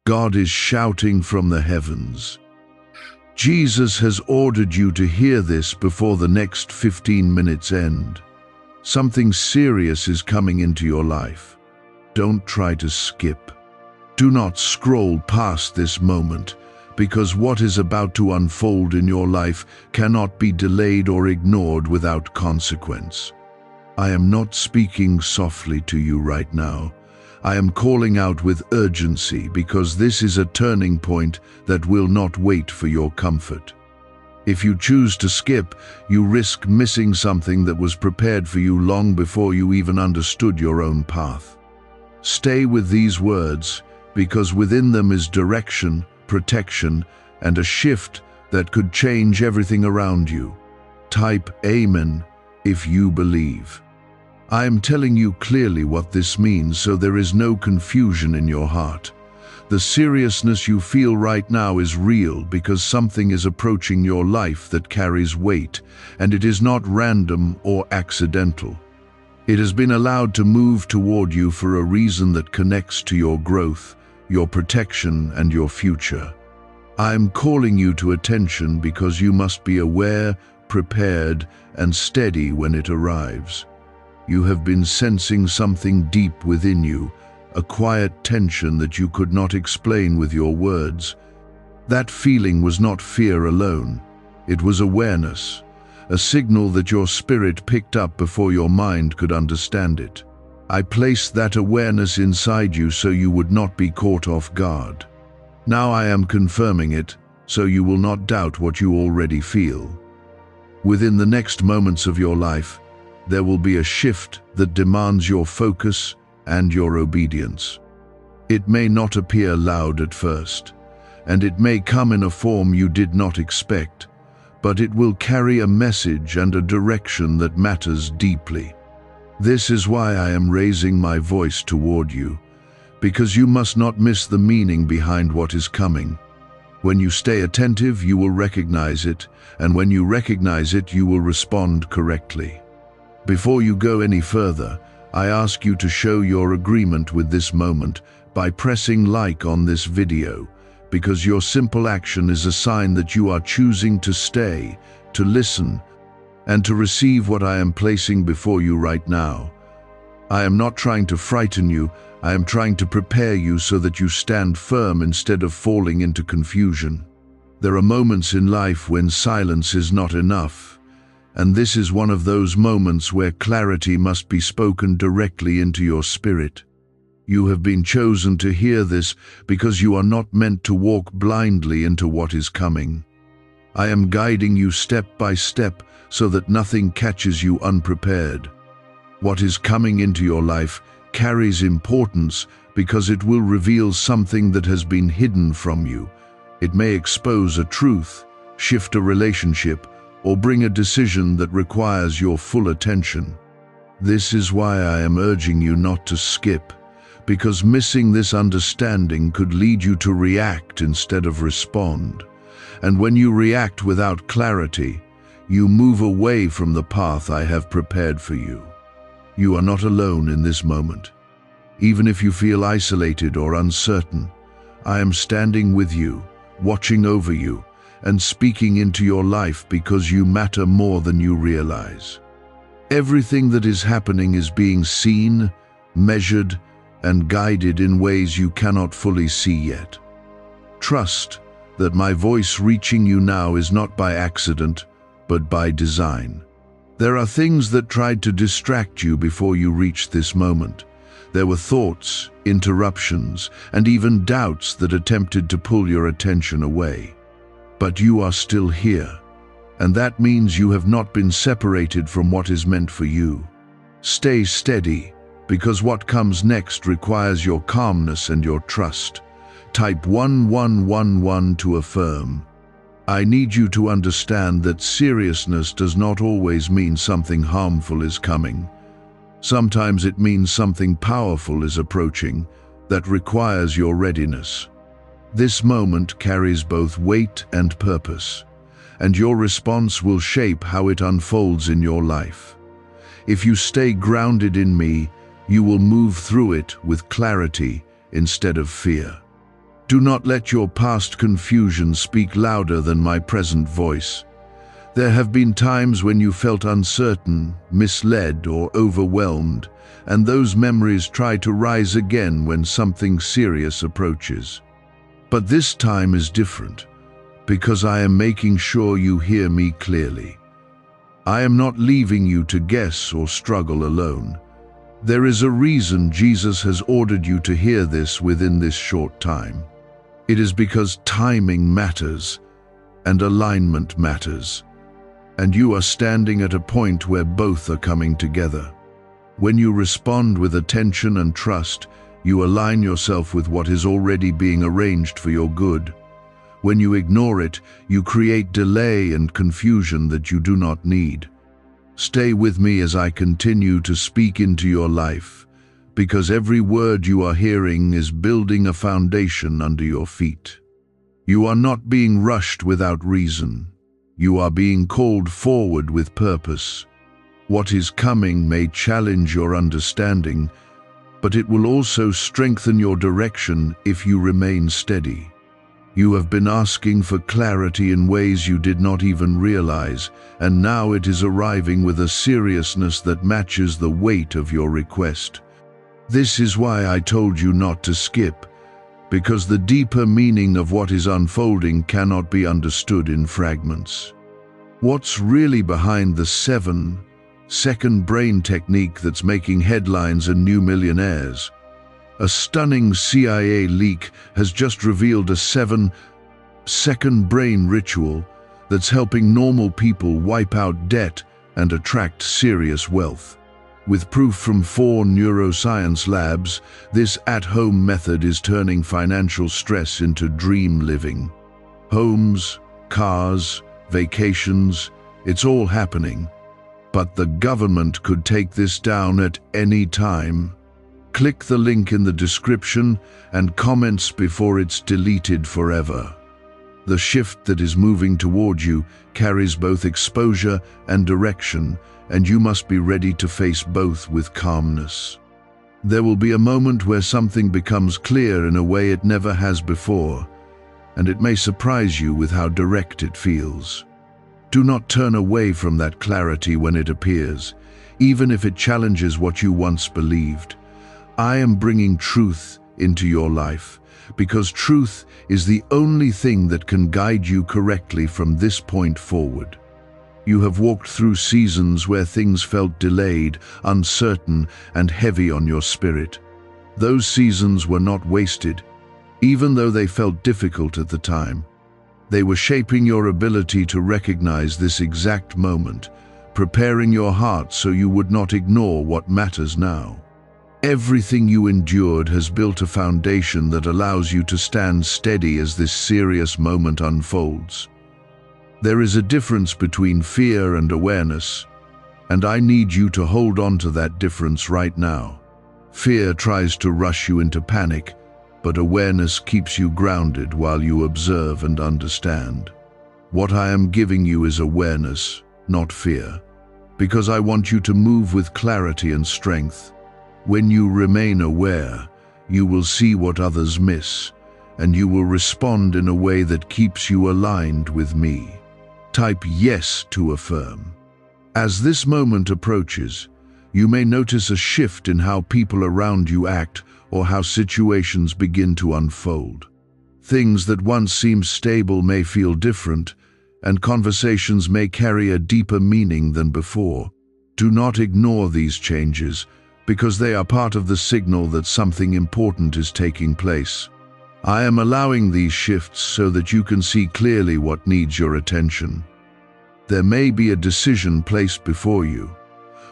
God is shouting from the heavens. Jesus has ordered you to hear this before the next 15 minutes end. Something serious is coming into your life. Don't try to skip. Do not scroll past this moment, because what is about to unfold in your life cannot be delayed or ignored without consequence. I am not speaking softly to you right now. I am calling out with urgency because this is a turning point that will not wait for your comfort. If you choose to skip, you risk missing something that was prepared for you long before you even understood your own path. Stay with these words, because within them is direction, protection, and a shift that could change everything around you. Type Amen if you believe. I am telling you clearly what this means so there is no confusion in your heart. The seriousness you feel right now is real because something is approaching your life that carries weight, and it is not random or accidental. It has been allowed to move toward you for a reason that connects to your growth, your protection, and your future. I am calling you to attention because you must be aware, prepared, and steady when it arrives. You have been sensing something deep within you, a quiet tension that you could not explain with your words. That feeling was not fear alone. It was awareness, a signal that your spirit picked up before your mind could understand it. I placed that awareness inside you so you would not be caught off guard. Now I am confirming it, so you will not doubt what you already feel. Within the next moments of your life, there will be a shift that demands your focus and your obedience. It may not appear loud at first, and it may come in a form you did not expect, but it will carry a message and a direction that matters deeply. This is why I am raising my voice toward you, because you must not miss the meaning behind what is coming. When you stay attentive, you will recognize it, and when you recognize it, you will respond correctly. Before you go any further, I ask you to show your agreement with this moment by pressing like on this video, because your simple action is a sign that you are choosing to stay, to listen, and to receive what I am placing before you right now. I am not trying to frighten you, I am trying to prepare you so that you stand firm instead of falling into confusion. There are moments in life when silence is not enough, and this is one of those moments where clarity must be spoken directly into your spirit. You have been chosen to hear this because you are not meant to walk blindly into what is coming. I am guiding you step by step so that nothing catches you unprepared. What is coming into your life carries importance because it will reveal something that has been hidden from you. It may expose a truth, shift a relationship, or bring a decision that requires your full attention. This is why I am urging you not to skip, because missing this understanding could lead you to react instead of respond. And when you react without clarity, you move away from the path I have prepared for you. You are not alone in this moment. Even if you feel isolated or uncertain, I am standing with you, watching over you, and speaking into your life because you matter more than you realize. Everything that is happening is being seen, measured, and guided in ways you cannot fully see yet. Trust that my voice reaching you now is not by accident, but by design. There are things that tried to distract you before you reached this moment. There were thoughts, interruptions, and even doubts that attempted to pull your attention away. But you are still here, and that means you have not been separated from what is meant for you. Stay steady, because what comes next requires your calmness and your trust. Type 1111 to affirm. I need you to understand that seriousness does not always mean something harmful is coming. Sometimes it means something powerful is approaching that requires your readiness. This moment carries both weight and purpose, and your response will shape how it unfolds in your life. If you stay grounded in me, you will move through it with clarity instead of fear. Do not let your past confusion speak louder than my present voice. There have been times when you felt uncertain, misled, or overwhelmed, and those memories try to rise again when something serious approaches. But this time is different, because I am making sure you hear me clearly. I am not leaving you to guess or struggle alone. There is a reason Jesus has ordered you to hear this within this short time. It is because timing matters, and alignment matters, and you are standing at a point where both are coming together. When you respond with attention and trust, you align yourself with what is already being arranged for your good. When you ignore it, you create delay and confusion that you do not need. Stay with me as I continue to speak into your life, because every word you are hearing is building a foundation under your feet. You are not being rushed without reason. You are being called forward with purpose. What is coming may challenge your understanding, but it will also strengthen your direction if you remain steady. You have been asking for clarity in ways you did not even realize, and now it is arriving with a seriousness that matches the weight of your request. This is why I told you not to skip, because the deeper meaning of what is unfolding cannot be understood in fragments. What's really behind the 7-second brain technique that's making headlines and new millionaires? A stunning CIA leak has just revealed a 7-second brain ritual that's helping normal people wipe out debt and attract serious wealth. With proof from 4 neuroscience labs, this at-home method is turning financial stress into dream living. Homes, cars, vacations, it's all happening. But the government could take this down at any time. Click the link in the description and comments before it's deleted forever. The shift that is moving toward you carries both exposure and direction, and you must be ready to face both with calmness. There will be a moment where something becomes clear in a way it never has before, and it may surprise you with how direct it feels. Do not turn away from that clarity when it appears, even if it challenges what you once believed. I am bringing truth into your life, because truth is the only thing that can guide you correctly from this point forward. You have walked through seasons where things felt delayed, uncertain, and heavy on your spirit. Those seasons were not wasted, even though they felt difficult at the time. They were shaping your ability to recognize this exact moment, preparing your heart so you would not ignore what matters now. Everything you endured has built a foundation that allows you to stand steady as this serious moment unfolds. There is a difference between fear and awareness, and I need you to hold on to that difference right now. Fear tries to rush you into panic, but awareness keeps you grounded while you observe and understand. What I am giving you is awareness, not fear, because I want you to move with clarity and strength. When you remain aware, you will see what others miss, and you will respond in a way that keeps you aligned with me. Type yes to affirm. As this moment approaches, you may notice a shift in how people around you act or how situations begin to unfold. Things that once seemed stable may feel different, and conversations may carry a deeper meaning than before. Do not ignore these changes, because they are part of the signal that something important is taking place. I am allowing these shifts so that you can see clearly what needs your attention. There may be a decision placed before you,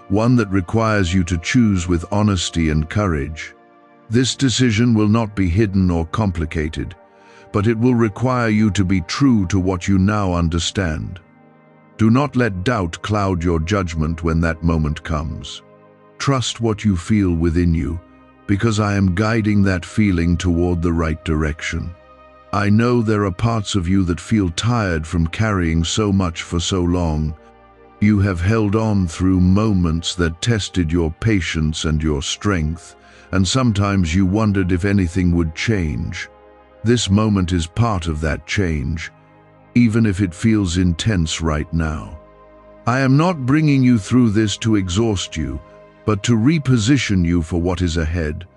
one that requires you to choose with honesty and courage. This decision will not be hidden or complicated, but it will require you to be true to what you now understand. Do not let doubt cloud your judgment when that moment comes. Trust what you feel within you, because I am guiding that feeling toward the right direction. I know there are parts of you that feel tired from carrying so much for so long. You have held on through moments that tested your patience and your strength, and sometimes you wondered if anything would change. This moment is part of that change, even if it feels intense right now. I am not bringing you through this to exhaust you, but to reposition you for what is ahead.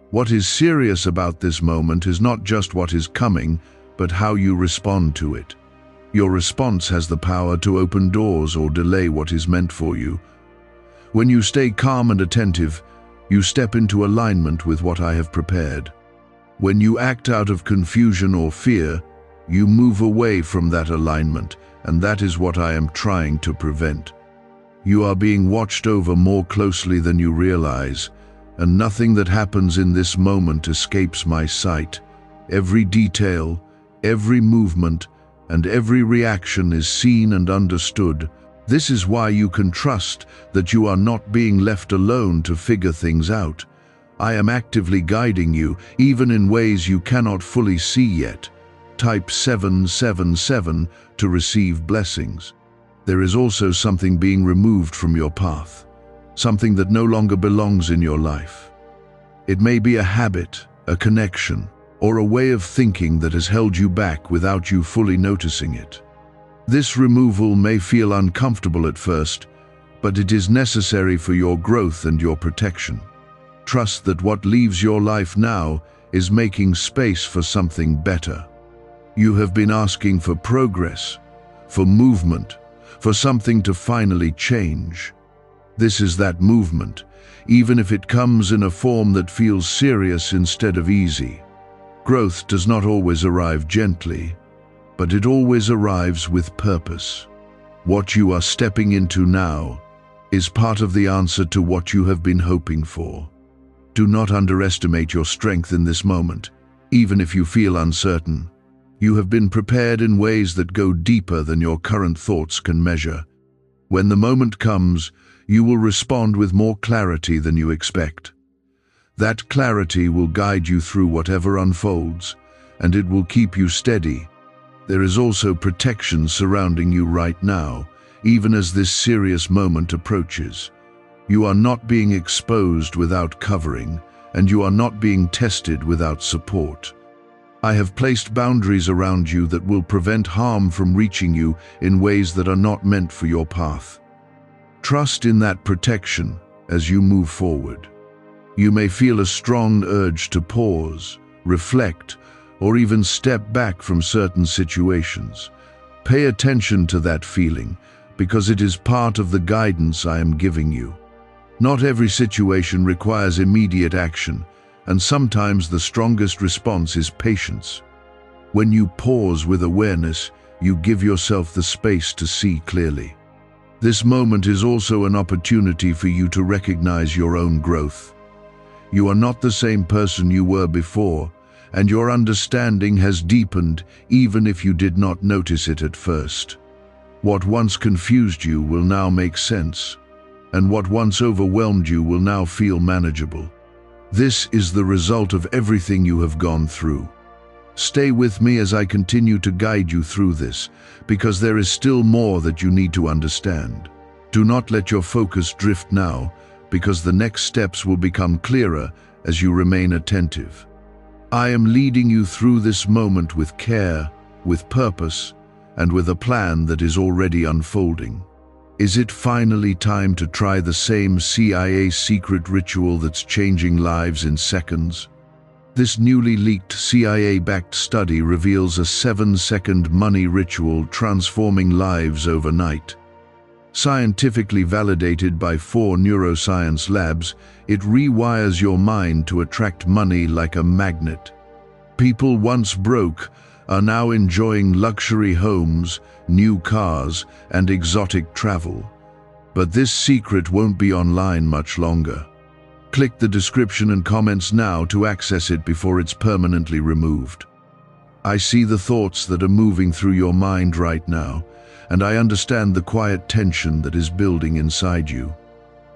What is serious about this moment is not just what is coming, but how you respond to it. Your response has the power to open doors or delay what is meant for you. When you stay calm and attentive, you step into alignment with what I have prepared. When you act out of confusion or fear, you move away from that alignment, and that is what I am trying to prevent. You are being watched over more closely than you realize, and nothing that happens in this moment escapes my sight. Every detail, every movement, and every reaction is seen and understood. This is why you can trust that you are not being left alone to figure things out. I am actively guiding you, even in ways you cannot fully see yet. Type 777 to receive blessings. There is also something being removed from your path, something that no longer belongs in your life. It may be a habit, a connection, or a way of thinking that has held you back without you fully noticing it. This removal may feel uncomfortable at first, but it is necessary for your growth and your protection. Trust that what leaves your life now is making space for something better. You have been asking for progress, for movement, for something to finally change. This is that movement, even if it comes in a form that feels serious instead of easy. Growth does not always arrive gently, but it always arrives with purpose. What you are stepping into now is part of the answer to what you have been hoping for. Do not underestimate your strength in this moment, even if you feel uncertain. You have been prepared in ways that go deeper than your current thoughts can measure. When the moment comes, you will respond with more clarity than you expect. That clarity will guide you through whatever unfolds, and it will keep you steady. There is also protection surrounding you right now, even as this serious moment approaches. You are not being exposed without covering, and you are not being tested without support. I have placed boundaries around you that will prevent harm from reaching you in ways that are not meant for your path. Trust in that protection as you move forward. You may feel a strong urge to pause, reflect, or even step back from certain situations. Pay attention to that feeling, because it is part of the guidance I am giving you. Not every situation requires immediate action, and sometimes the strongest response is patience. When you pause with awareness, you give yourself the space to see clearly. This moment is also an opportunity for you to recognize your own growth. You are not the same person you were before, and your understanding has deepened even if you did not notice it at first. What once confused you will now make sense, and what once overwhelmed you will now feel manageable. This is the result of everything you have gone through. Stay with me as I continue to guide you through this, because there is still more that you need to understand. Do not let your focus drift now, because the next steps will become clearer as you remain attentive. I am leading you through this moment with care, with purpose, and with a plan that is already unfolding. Is it finally time to try the same CIA secret ritual that's changing lives in seconds? This newly leaked CIA-backed study reveals a 7-second money ritual transforming lives overnight. Scientifically validated by 4 neuroscience labs, it rewires your mind to attract money like a magnet. People once broke are now enjoying luxury homes, new cars, and exotic travel. But this secret won't be online much longer. Click the description and comments now to access it before it's permanently removed. I see the thoughts that are moving through your mind right now, and I understand the quiet tension that is building inside you.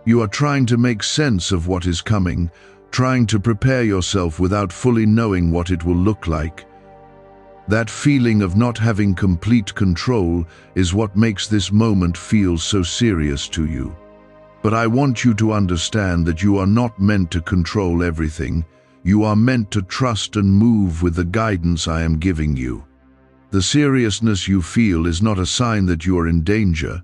You are trying to make sense of what is coming, trying to prepare yourself without fully knowing what it will look like. That feeling of not having complete control is what makes this moment feel so serious to you. But I want you to understand that you are not meant to control everything. You are meant to trust and move with the guidance I am giving you. The seriousness you feel is not a sign that you are in danger,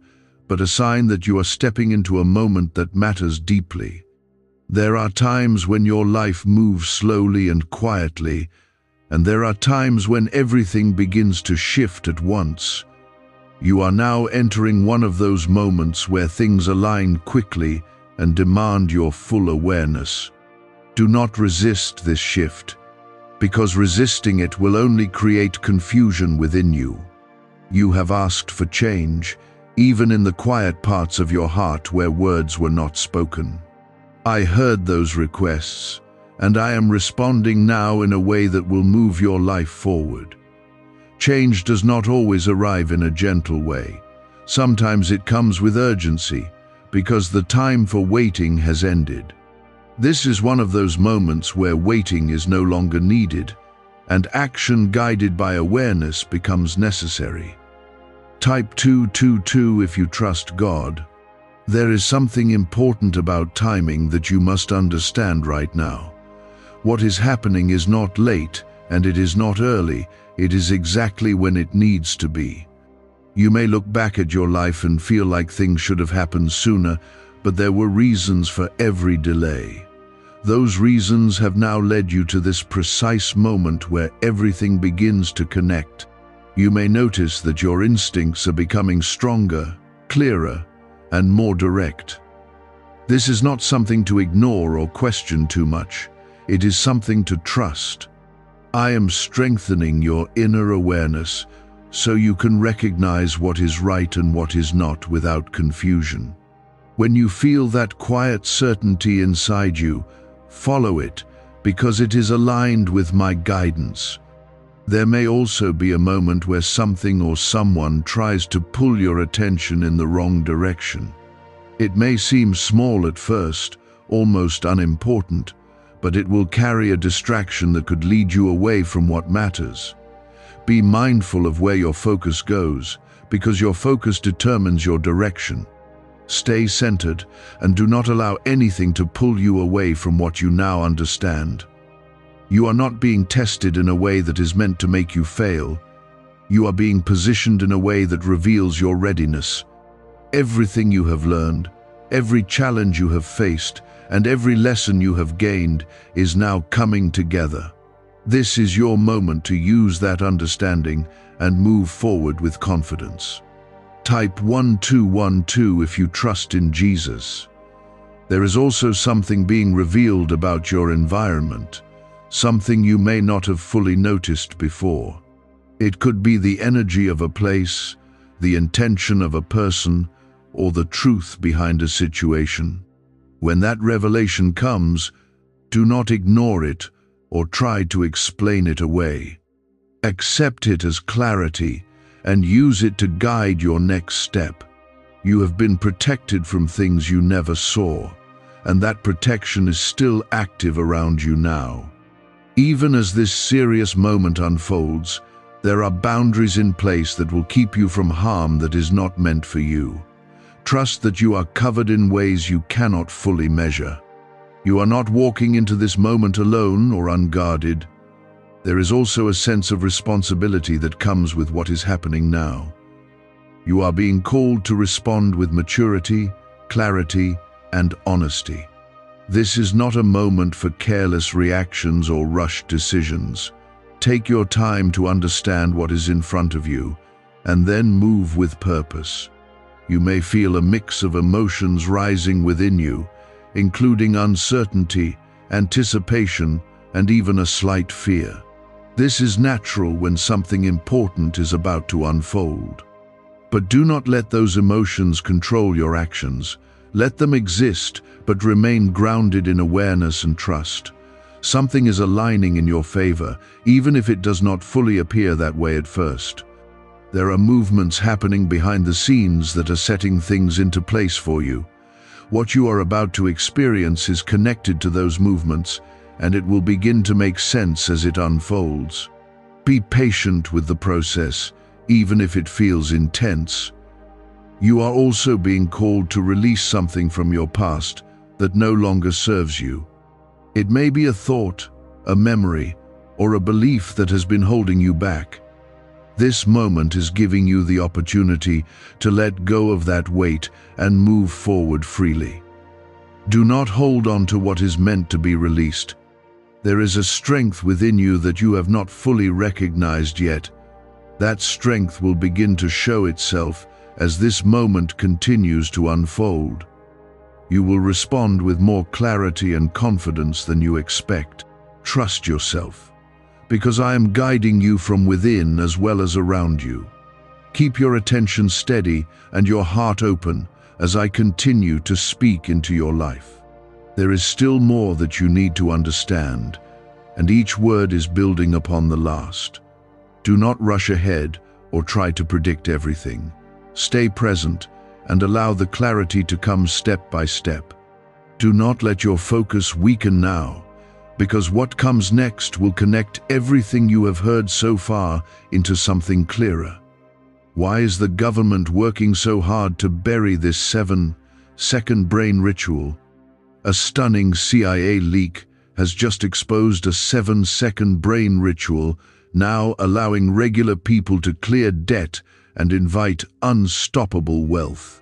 but a sign that you are stepping into a moment that matters deeply. There are times when your life moves slowly and quietly, and there are times when everything begins to shift at once. You are now entering one of those moments where things align quickly and demand your full awareness. Do not resist this shift, because resisting it will only create confusion within you. You have asked for change, even in the quiet parts of your heart where words were not spoken. I heard those requests, and I am responding now in a way that will move your life forward. Change does not always arrive in a gentle way. Sometimes it comes with urgency, because the time for waiting has ended. This is one of those moments where waiting is no longer needed, and action guided by awareness becomes necessary. Type 222 if you trust God. There is something important about timing that you must understand right now. What is happening is not late, and it is not early. It is exactly when it needs to be. You may look back at your life and feel like things should have happened sooner, but there were reasons for every delay. Those reasons have now led you to this precise moment where everything begins to connect. You may notice that your instincts are becoming stronger, clearer, and more direct. This is not something to ignore or question too much. It is something to trust. I am strengthening your inner awareness so you can recognize what is right and what is not without confusion. When you feel that quiet certainty inside you, follow it, because it is aligned with my guidance. There may also be a moment where something or someone tries to pull your attention in the wrong direction. It may seem small at first, almost unimportant, but it will carry a distraction that could lead you away from what matters. Be mindful of where your focus goes, because your focus determines your direction. Stay centered and do not allow anything to pull you away from what you now understand. You are not being tested in a way that is meant to make you fail. You are being positioned in a way that reveals your readiness. Everything you have learned, every challenge you have faced, and every lesson you have gained is now coming together. This is your moment to use that understanding and move forward with confidence. Type 1212 if you trust in Jesus. There is also something being revealed about your environment, something you may not have fully noticed before. It could be the energy of a place, the intention of a person, or the truth behind a situation. When that revelation comes, do not ignore it or try to explain it away. Accept it as clarity and use it to guide your next step. You have been protected from things you never saw, and that protection is still active around you now. Even as this serious moment unfolds, there are boundaries in place that will keep you from harm that is not meant for you. Trust that you are covered in ways you cannot fully measure. You are not walking into this moment alone or unguarded. There is also a sense of responsibility that comes with what is happening now. You are being called to respond with maturity, clarity, and honesty. This is not a moment for careless reactions or rushed decisions. Take your time to understand what is in front of you, and then move with purpose. You may feel a mix of emotions rising within you, including uncertainty, anticipation, and even a slight fear. This is natural when something important is about to unfold. But do not let those emotions control your actions. Let them exist, but remain grounded in awareness and trust. Something is aligning in your favor, even if it does not fully appear that way at first. There are movements happening behind the scenes that are setting things into place for you. What you are about to experience is connected to those movements, and it will begin to make sense as it unfolds. Be patient with the process, even if it feels intense. You are also being called to release something from your past that no longer serves you. It may be a thought, a memory, or a belief that has been holding you back. This moment is giving you the opportunity to let go of that weight and move forward freely. Do not hold on to what is meant to be released. There is a strength within you that you have not fully recognized yet. That strength will begin to show itself as this moment continues to unfold. You will respond with more clarity and confidence than you expect. Trust yourself, because I am guiding you from within as well as around you. Keep your attention steady and your heart open as I continue to speak into your life. There is still more that you need to understand, and each word is building upon the last. Do not rush ahead or try to predict everything. Stay present and allow the clarity to come step by step. Do not let your focus weaken now, because what comes next will connect everything you have heard so far into something clearer. Why is the government working so hard to bury this 7-second brain ritual? A stunning CIA leak has just exposed a 7-second brain ritual, now allowing regular people to clear debt and invite unstoppable wealth.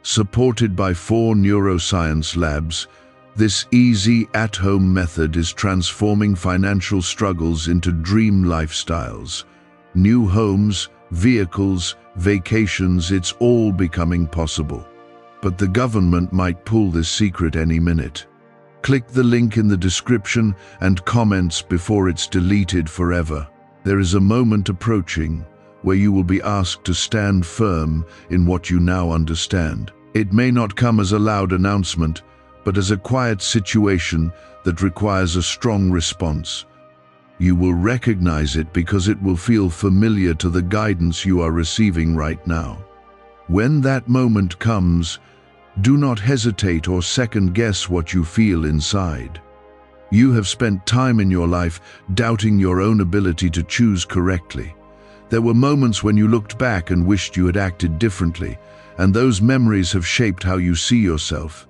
Supported by 4 neuroscience labs, this easy at-home method is transforming financial struggles into dream lifestyles. New homes, vehicles, vacations, it's all becoming possible. But the government might pull this secret any minute. Click the link in the description and comments before it's deleted forever. There is a moment approaching where you will be asked to stand firm in what you now understand. It may not come as a loud announcement, but as a quiet situation that requires a strong response. You will recognize it because it will feel familiar to the guidance you are receiving right now. When that moment comes, do not hesitate or second-guess what you feel inside. You have spent time in your life doubting your own ability to choose correctly. There were moments when you looked back and wished you had acted differently, and those memories have shaped how you see yourself.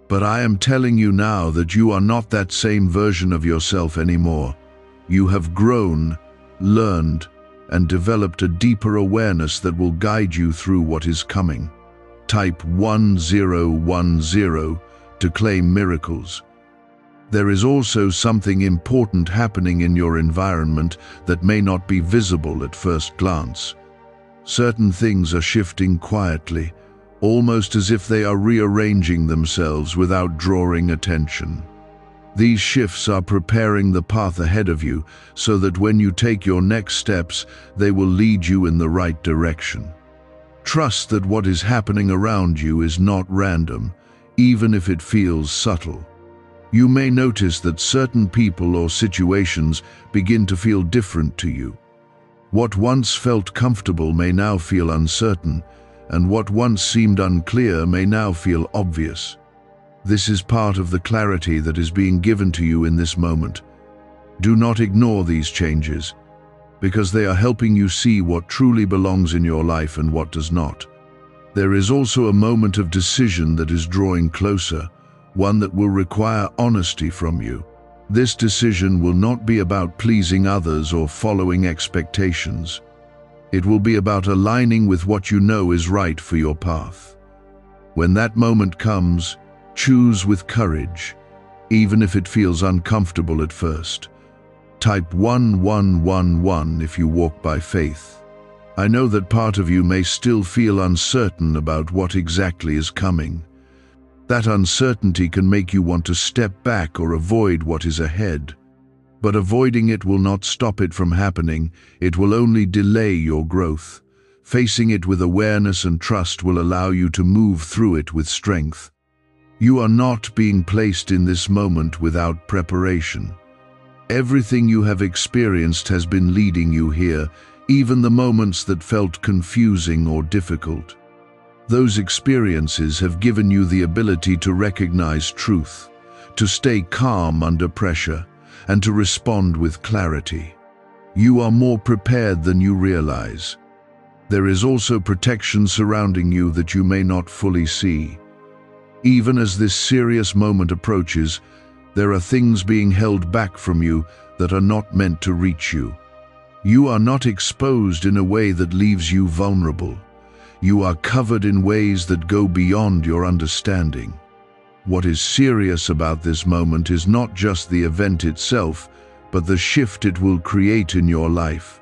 But I am telling you now that you are not that same version of yourself anymore. You have grown, learned, and developed a deeper awareness that will guide you through what is coming. Type 1010 to claim miracles. There is also something important happening in your environment that may not be visible at first glance. Certain things are shifting quietly, almost as if they are rearranging themselves without drawing attention. These shifts are preparing the path ahead of you so that when you take your next steps, they will lead you in the right direction. Trust that what is happening around you is not random, even if it feels subtle. You may notice that certain people or situations begin to feel different to you. What once felt comfortable may now feel uncertain, and what once seemed unclear may now feel obvious. This is part of the clarity that is being given to you in this moment. Do not ignore these changes, because they are helping you see what truly belongs in your life and what does not. There is also a moment of decision that is drawing closer, one that will require honesty from you. This decision will not be about pleasing others or following expectations. It will be about aligning with what you know is right for your path. When that moment comes, choose with courage, even if it feels uncomfortable at first. Type 1111 if you walk by faith. I know that part of you may still feel uncertain about what exactly is coming. That uncertainty can make you want to step back or avoid what is ahead. But avoiding it will not stop it from happening, it will only delay your growth. Facing it with awareness and trust will allow you to move through it with strength. You are not being placed in this moment without preparation. Everything you have experienced has been leading you here, even the moments that felt confusing or difficult. Those experiences have given you the ability to recognize truth, to stay calm under pressure, and to respond with clarity. You are more prepared than you realize. There is also protection surrounding you that you may not fully see. Even as this serious moment approaches, There are things being held back from you that are not meant to reach you. You are not exposed in a way that leaves you vulnerable. You are covered in ways that go beyond your understanding. What is serious about this moment is not just the event itself, but the shift it will create in your life.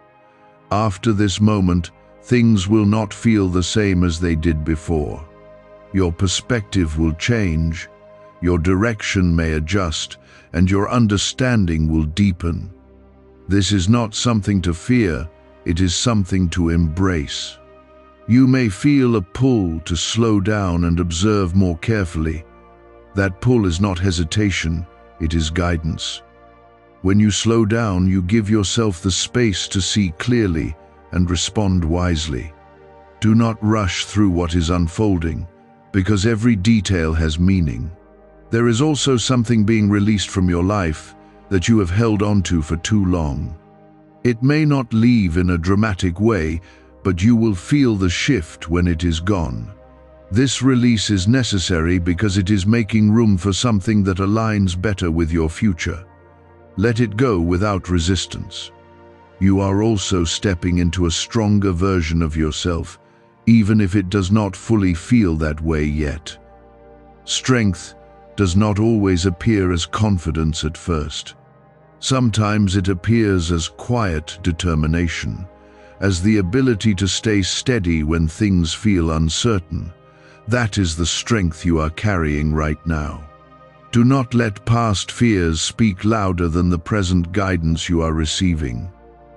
After this moment, things will not feel the same as they did before. Your perspective will change, your direction may adjust, and your understanding will deepen. This is not something to fear, it is something to embrace. You may feel a pull to slow down and observe more carefully. That pull is not hesitation, it is guidance. When you slow down, you give yourself the space to see clearly and respond wisely. Do not rush through what is unfolding, because every detail has meaning. There is also something being released from your life that you have held onto for too long. It may not leave in a dramatic way, but you will feel the shift when it is gone. This release is necessary because it is making room for something that aligns better with your future. Let it go without resistance. You are also stepping into a stronger version of yourself, even if it does not fully feel that way yet. Strength does not always appear as confidence at first. Sometimes it appears as quiet determination, as the ability to stay steady when things feel uncertain. That is the strength you are carrying right now. Do not let past fears speak louder than the present guidance you are receiving.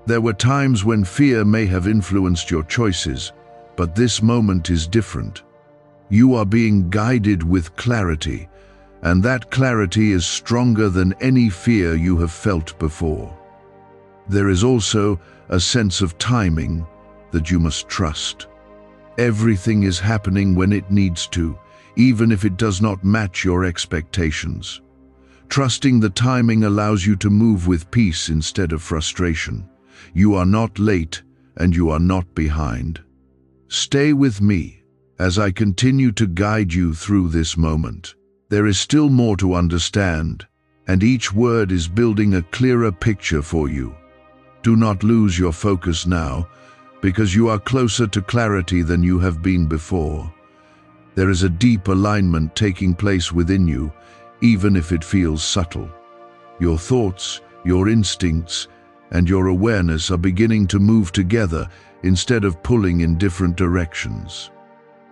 There were times when fear may have influenced your choices, but this moment is different. You are being guided with clarity, and that clarity is stronger than any fear you have felt before. There is also a sense of timing that you must trust. Everything is happening when it needs to, even if it does not match your expectations. Trusting the timing allows you to move with peace instead of frustration. You are not late, and you are not behind. Stay with me as I continue to guide you through this moment. There is still more to understand, and each word is building a clearer picture for you. Do not lose your focus now, because you are closer to clarity than you have been before. There is a deep alignment taking place within you, even if it feels subtle. Your thoughts, your instincts, and your awareness are beginning to move together instead of pulling in different directions.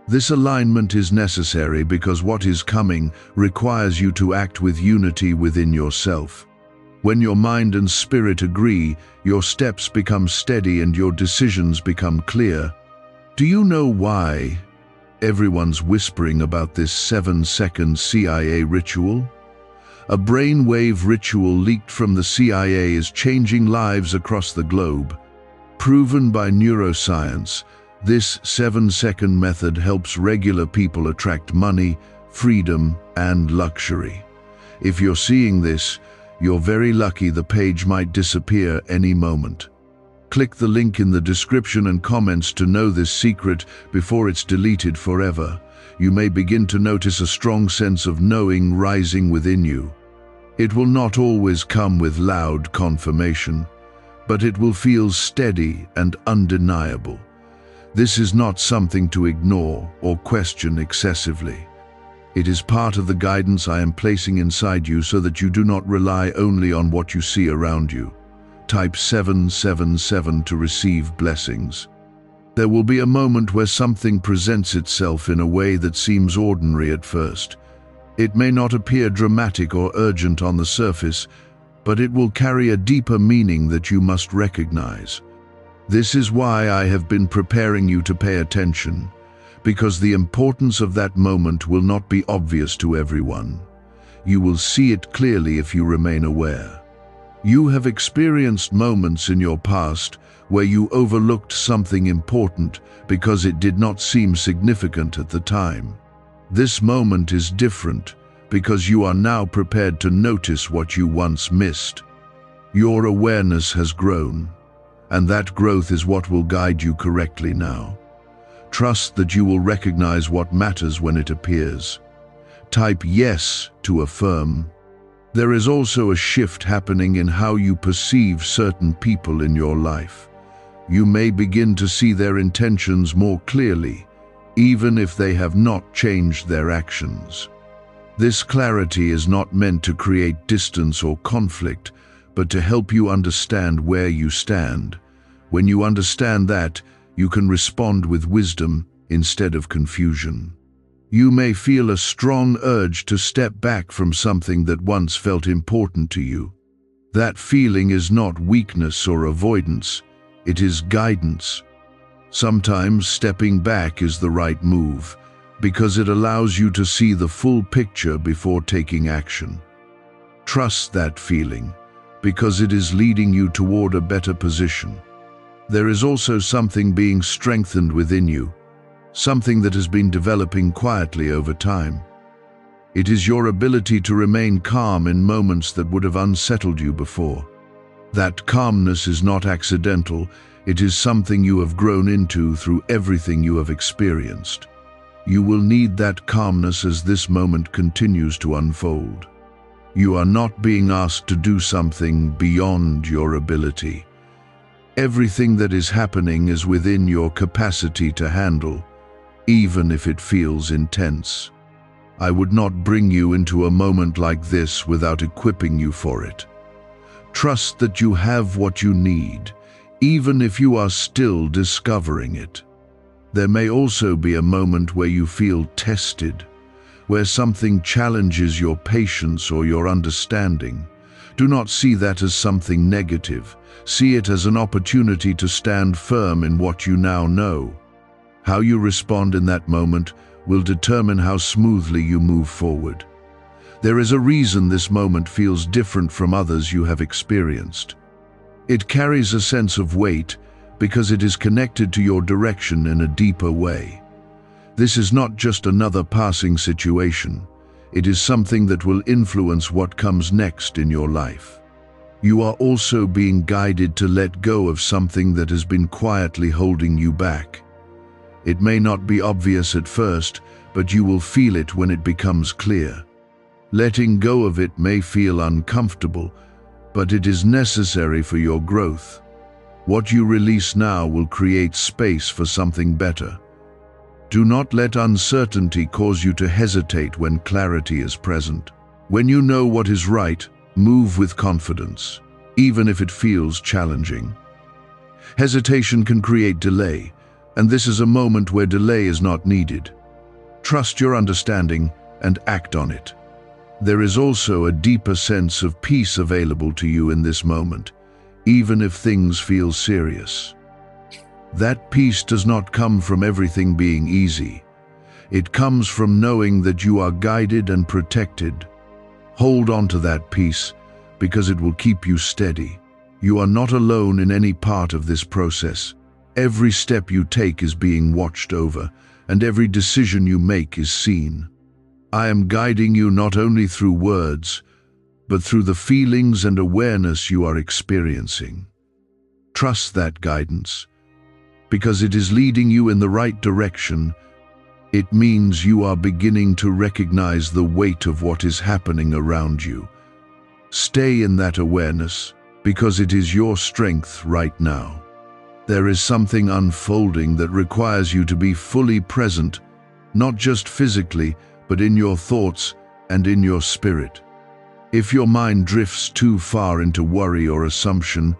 This alignment is necessary because what is coming requires you to act with unity within yourself. When your mind and spirit agree, your steps become steady and your decisions become clear. Do you know why everyone's whispering about this 7-second CIA ritual? A brainwave ritual leaked from the CIA is changing lives across the globe. Proven by neuroscience, this 7-second method helps regular people attract money, freedom, and luxury. If you're seeing this, you're very lucky. The page might disappear any moment. Click the link in the description and comments to know this secret before it's deleted forever. You may begin to notice a strong sense of knowing rising within you. It will not always come with loud confirmation, but it will feel steady and undeniable. This is not something to ignore or question excessively. It is part of the guidance I am placing inside you so that you do not rely only on what you see around you. Type 777 to receive blessings. There will be a moment where something presents itself in a way that seems ordinary at first. It may not appear dramatic or urgent on the surface, but it will carry a deeper meaning that you must recognize. This is why I have been preparing you to pay attention, because the importance of that moment will not be obvious to everyone. You will see it clearly if you remain aware. You have experienced moments in your past where you overlooked something important because it did not seem significant at the time. This moment is different because you are now prepared to notice what you once missed. Your awareness has grown, and that growth is what will guide you correctly now. Trust that you will recognize what matters when it appears. Type yes to affirm. There is also a shift happening in how you perceive certain people in your life. You may begin to see their intentions more clearly, even if they have not changed their actions. This clarity is not meant to create distance or conflict, but to help you understand where you stand. When you understand that, you can respond with wisdom instead of confusion. You may feel a strong urge to step back from something that once felt important to you. That feeling is not weakness or avoidance, it is guidance. Sometimes stepping back is the right move, because it allows you to see the full picture before taking action. Trust that feeling, because it is leading you toward a better position. There is also something being strengthened within you, something that has been developing quietly over time. It is your ability to remain calm in moments that would have unsettled you before. That calmness is not accidental, it is something you have grown into through everything you have experienced. You will need that calmness as this moment continues to unfold. You are not being asked to do something beyond your ability. Everything that is happening is within your capacity to handle, even if it feels intense. I would not bring you into a moment like this without equipping you for it. Trust that you have what you need, even if you are still discovering it. There may also be a moment where you feel tested, where something challenges your patience or your understanding. Do not see that as something negative. See it as an opportunity to stand firm in what you now know. How you respond in that moment will determine how smoothly you move forward. There is a reason this moment feels different from others you have experienced. It carries a sense of weight because it is connected to your direction in a deeper way. This is not just another passing situation. It is something that will influence what comes next in your life. You are also being guided to let go of something that has been quietly holding you back. It may not be obvious at first, but you will feel it when it becomes clear. Letting go of it may feel uncomfortable, but it is necessary for your growth. What you release now will create space for something better. Do not let uncertainty cause you to hesitate when clarity is present. When you know what is right, move with confidence, even if it feels challenging. Hesitation can create delay, and this is a moment where delay is not needed. Trust your understanding and act on it. There is also a deeper sense of peace available to you in this moment, even if things feel serious. That peace does not come from everything being easy. It comes from knowing that you are guided and protected. Hold on to that peace, because it will keep you steady. You are not alone in any part of this process. Every step you take is being watched over, and every decision you make is seen. I am guiding you not only through words, but through the feelings and awareness you are experiencing. Trust that guidance, because it is leading you in the right direction. It means you are beginning to recognize the weight of what is happening around you. Stay in that awareness, because it is your strength right now. There is something unfolding that requires you to be fully present, not just physically, but in your thoughts and in your spirit. If your mind drifts too far into worry or assumption,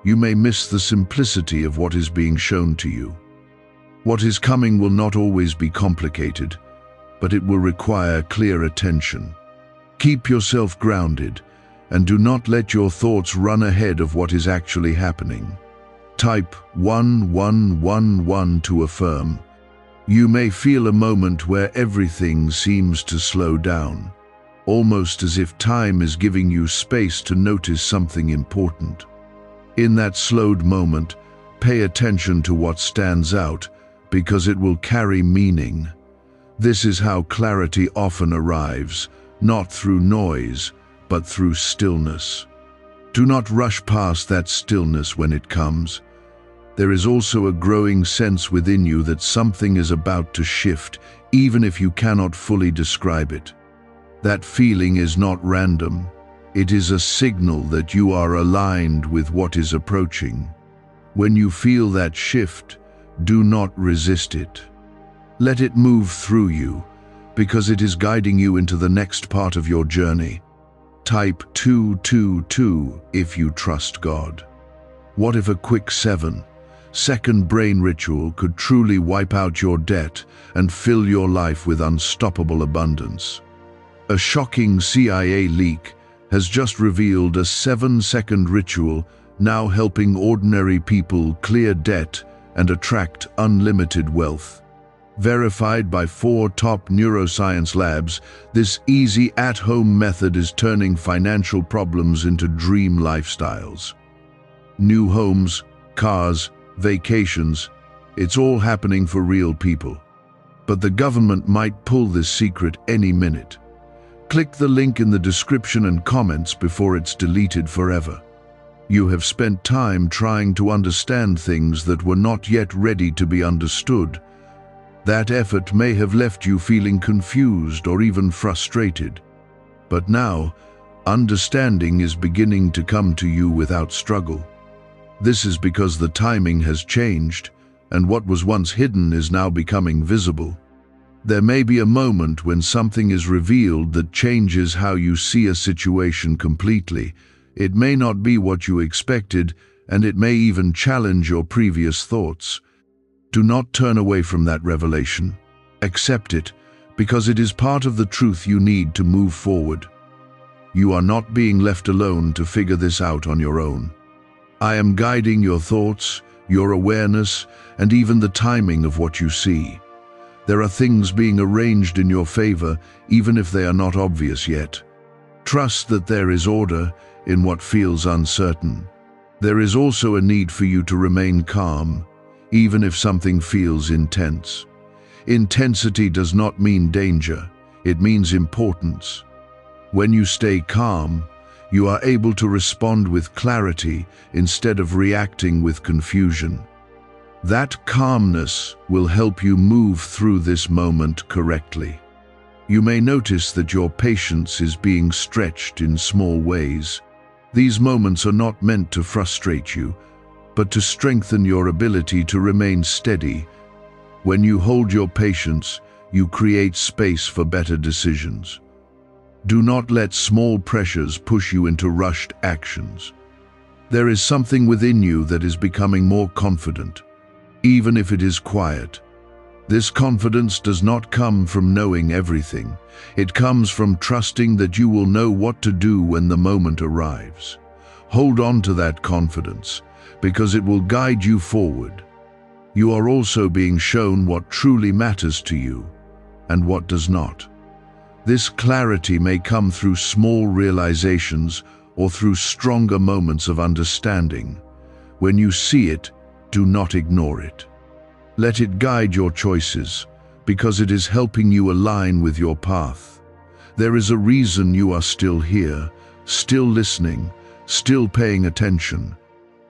you may miss the simplicity of what is being shown to you. What is coming will not always be complicated, but it will require clear attention. Keep yourself grounded, and do not let your thoughts run ahead of what is actually happening. Type 1111 to affirm. You may feel a moment where everything seems to slow down, almost as if time is giving you space to notice something important. In that slowed moment, pay attention to what stands out, because it will carry meaning. This is how clarity often arrives, not through noise, but through stillness. Do not rush past that stillness when it comes. There is also a growing sense within you that something is about to shift, even if you cannot fully describe it. That feeling is not random. It is a signal that you are aligned with what is approaching. When you feel that shift, do not resist it. Let it move through you, because it is guiding you into the next part of your journey. Type 222 if you trust God. What if a quick 7-second brain ritual could truly wipe out your debt and fill your life with unstoppable abundance? A shocking CIA leak has just revealed a 7-second ritual now helping ordinary people clear debt and attract unlimited wealth. Verified by 4 top neuroscience labs, this easy at-home method is turning financial problems into dream lifestyles. New homes, cars, vacations, it's all happening for real people. But the government might pull this secret any minute. Click the link in the description and comments before it's deleted forever. You have spent time trying to understand things that were not yet ready to be understood. That effort may have left you feeling confused or even frustrated. But now, understanding is beginning to come to you without struggle. This is because the timing has changed, and what was once hidden is now becoming visible. There may be a moment when something is revealed that changes how you see a situation completely. It may not be what you expected, and it may even challenge your previous thoughts. Do not turn away from that revelation. Accept it, because it is part of the truth you need to move forward. You are not being left alone to figure this out on your own. I am guiding your thoughts, your awareness, and even the timing of what you see. There are things being arranged in your favor, even if they are not obvious yet. Trust that there is order in what feels uncertain. There is also a need for you to remain calm, even if something feels intense. Intensity does not mean danger, it means importance. When you stay calm, you are able to respond with clarity instead of reacting with confusion. That calmness will help you move through this moment correctly. You may notice that your patience is being stretched in small ways. These moments are not meant to frustrate you, but to strengthen your ability to remain steady. When you hold your patience, you create space for better decisions. Do not let small pressures push you into rushed actions. There is something within you that is becoming more confident, even if it is quiet. This confidence does not come from knowing everything. It comes from trusting that you will know what to do when the moment arrives. Hold on to that confidence, because it will guide you forward. You are also being shown what truly matters to you and what does not. This clarity may come through small realizations or through stronger moments of understanding. When you see it, do not ignore it. Let it guide your choices, because it is helping you align with your path. There is a reason you are still here, still listening, still paying attention.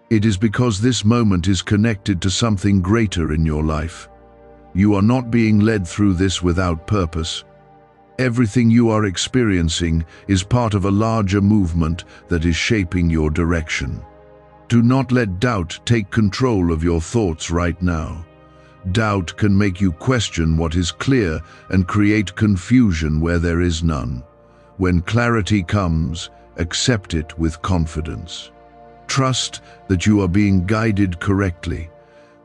It is because this moment is connected to something greater in your life. You are not being led through this without purpose. Everything you are experiencing is part of a larger movement that is shaping your direction. Do not let doubt take control of your thoughts right now. Doubt can make you question what is clear and create confusion where there is none. When clarity comes, accept it with confidence. Trust that you are being guided correctly.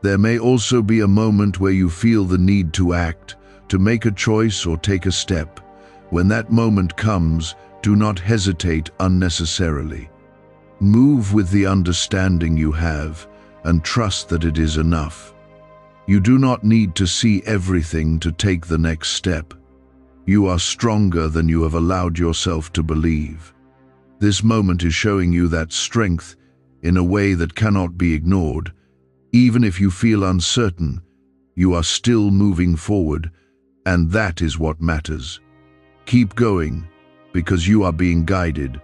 There may also be a moment where you feel the need to act, to make a choice or take a step. When that moment comes, do not hesitate unnecessarily. Move with the understanding you have and trust that it is enough. You do not need to see everything to take the next step. You are stronger than you have allowed yourself to believe. This moment is showing you that strength in a way that cannot be ignored. Even if you feel uncertain, you are still moving forward, and that is what matters. Keep going, because you are being guided.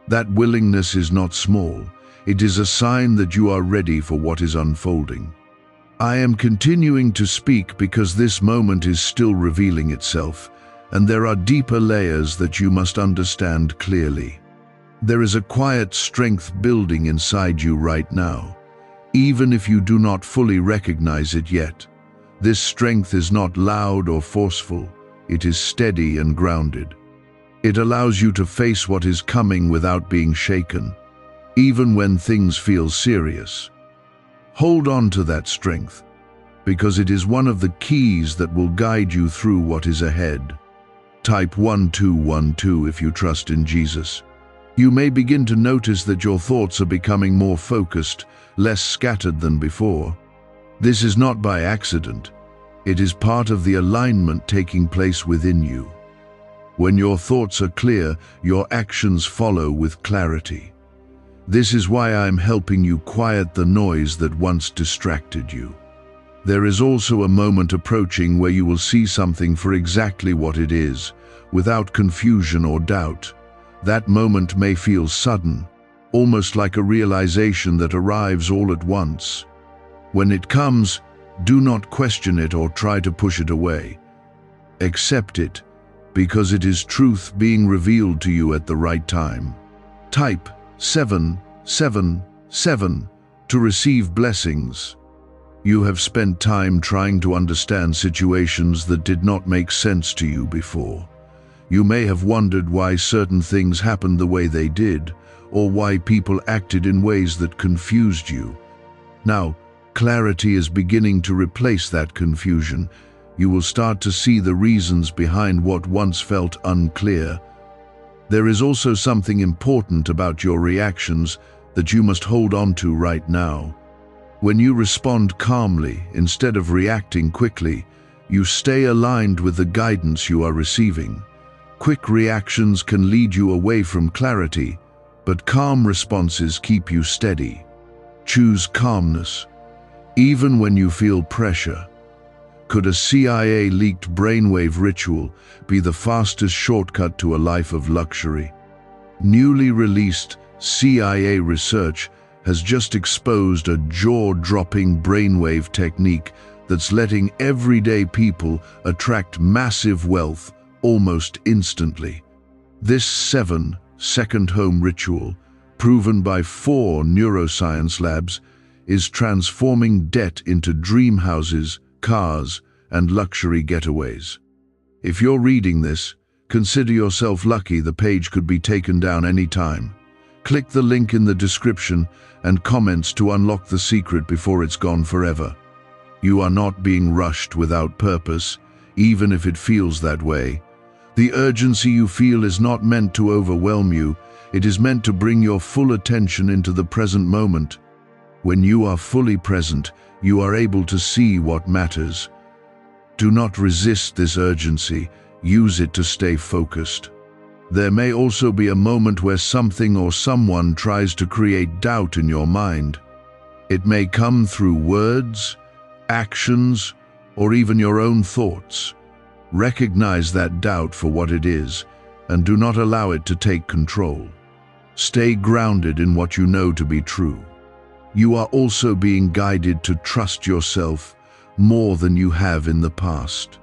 That willingness is not small. It is a sign that you are ready for what is unfolding. I am continuing to speak because this moment is still revealing itself, and there are deeper layers that you must understand clearly. There is a quiet strength building inside you right now, even if you do not fully recognize it yet. This strength is not loud or forceful. It is steady and grounded. It allows you to face what is coming without being shaken, even when things feel serious. Hold on to that strength, because it is one of the keys that will guide you through what is ahead. Type 1212 if you trust in Jesus. You may begin to notice that your thoughts are becoming more focused, less scattered than before. This is not by accident. It is part of the alignment taking place within you. When your thoughts are clear, your actions follow with clarity. This is why I am helping you quiet the noise that once distracted you. There is also a moment approaching where you will see something for exactly what it is, without confusion or doubt. That moment may feel sudden, almost like a realization that arrives all at once. When it comes, do not question it or try to push it away. Accept it, because it is truth being revealed to you at the right time. Type 777 to receive blessings. You have spent time trying to understand situations that did not make sense to you before. You may have wondered why certain things happened the way they did, or why people acted in ways that confused you. Now, clarity is beginning to replace that confusion. You will start to see the reasons behind what once felt unclear. There is also something important about your reactions that you must hold on to right now. When you respond calmly instead of reacting quickly, you stay aligned with the guidance you are receiving. Quick reactions can lead you away from clarity, but calm responses keep you steady. Choose calmness, even when you feel pressure. Could a CIA-leaked brainwave ritual be the fastest shortcut to a life of luxury? Newly released CIA research has just exposed a jaw-dropping brainwave technique that's letting everyday people attract massive wealth almost instantly. This 7-second home ritual, proven by 4 neuroscience labs, is transforming debt into dream houses, cars, and luxury getaways. If you're reading this, consider yourself lucky. The page could be taken down any time. Click the link in the description and comments to unlock the secret before it's gone forever. You are not being rushed without purpose, even if it feels that way. The urgency you feel is not meant to overwhelm you. It is meant to bring your full attention into the present moment. When you are fully present, you are able to see what matters. Do not resist this urgency. Use it to stay focused. There may also be a moment where something or someone tries to create doubt in your mind. It may come through words, actions, or even your own thoughts. Recognize that doubt for what it is, and do not allow it to take control. Stay grounded in what you know to be true. You are also being guided to trust yourself more than you have in the past.